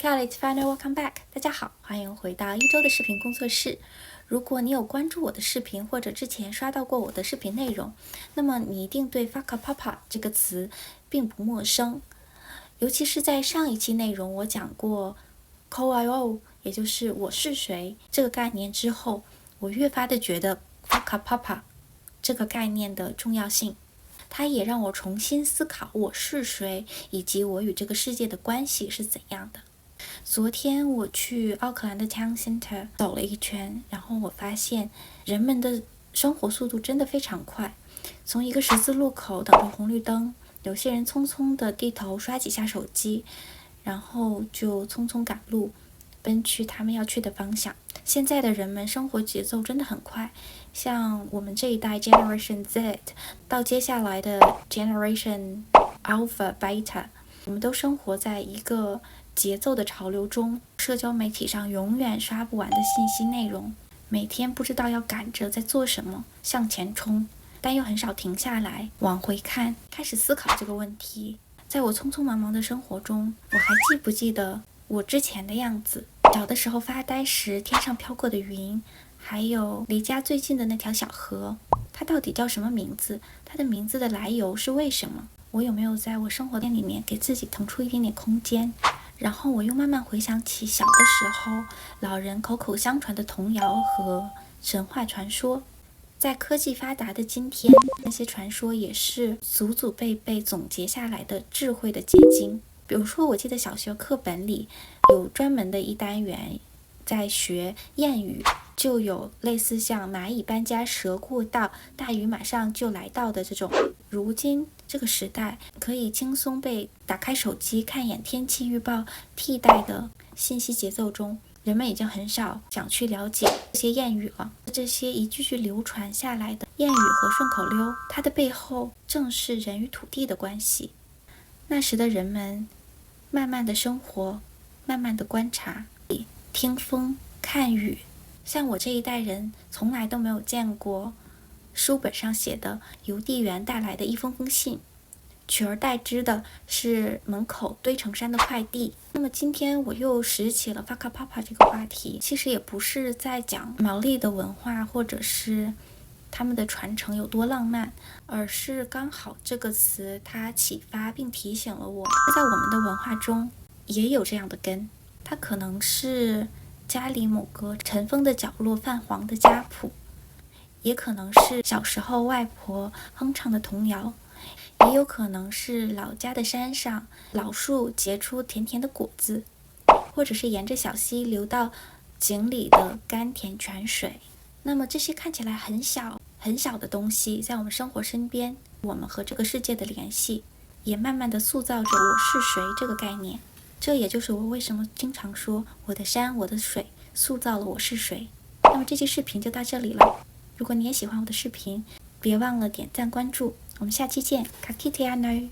Kelly, it's finally welcome back. 大家好，欢迎回到一周的视频工作室。如果你有关注我的视频，或者之前刷到过我的视频内容，那么你一定对 Whakapapa 这个词并不陌生。尤其是在上一期内容我讲过 Ko-I-O， 也就是我是谁这个概念之后，我越发的觉得 Whakapapa 这个概念的重要性。它也让我重新思考我是谁，以及我与这个世界的关系是怎样的。昨天我去奥克兰的 Town Center 走了一圈，然后我发现人们的生活速度真的非常快。从一个十字路口等着红绿灯，有些人匆匆的低头刷几下手机，然后就匆匆赶路，奔去他们要去的方向。现在的人们生活节奏真的很快，像我们这一代 Generation Z 到接下来的 Generation Alpha、Beta， 我们都生活在一个节奏的潮流中，社交媒体上永远刷不完的信息内容，每天不知道要赶着在做什么，向前冲，但又很少停下来往回看，开始思考这个问题。在我匆匆忙忙的生活中，我还记不记得我之前的样子？小的时候发呆时天上飘过的云，还有离家最近的那条小河，它到底叫什么名字？它的名字的来由是为什么？我有没有在我生活里面给自己腾出一点点空间？然后我又慢慢回想起小的时候老人口口相传的童谣和神话传说。在科技发达的今天，那些传说也是祖祖辈辈总结下来的智慧的结晶。比如说我记得小学课本里有专门的一单元在学谚语，就有类似像蚂蚁搬家蛇过道，大雨马上就来到的这种。如今这个时代可以轻松被打开手机看一眼天气预报替代的信息节奏中，人们已经很少想去了解这些谚语了。这些一句句流传下来的谚语和顺口溜，它的背后正是人与土地的关系。那时的人们慢慢的生活，慢慢的观察，听风看雨。像我这一代人从来都没有见过书本上写的邮递员带来的一封封信，取而代之的是门口堆成山的快递。那么今天我又拾起了 Whakapapa 这个话题，其实也不是在讲毛利的文化或者是他们的传承有多浪漫，而是刚好这个词它启发并提醒了我，在我们的文化中也有这样的根。它可能是家里某个尘封的角落泛黄的家谱，也可能是小时候外婆哼唱的童谣，也有可能是老家的山上老树结出甜甜的果子，或者是沿着小溪流到井里的甘甜泉水。那么这些看起来很小很小的东西，在我们生活身边，我们和这个世界的联系也慢慢的塑造着我是谁这个概念。这也就是我为什么经常说我的山我的水塑造了我是谁。那么这期视频就到这里了，如果你也喜欢我的视频，别忘了点赞关注，我们下期见。Ka kite ano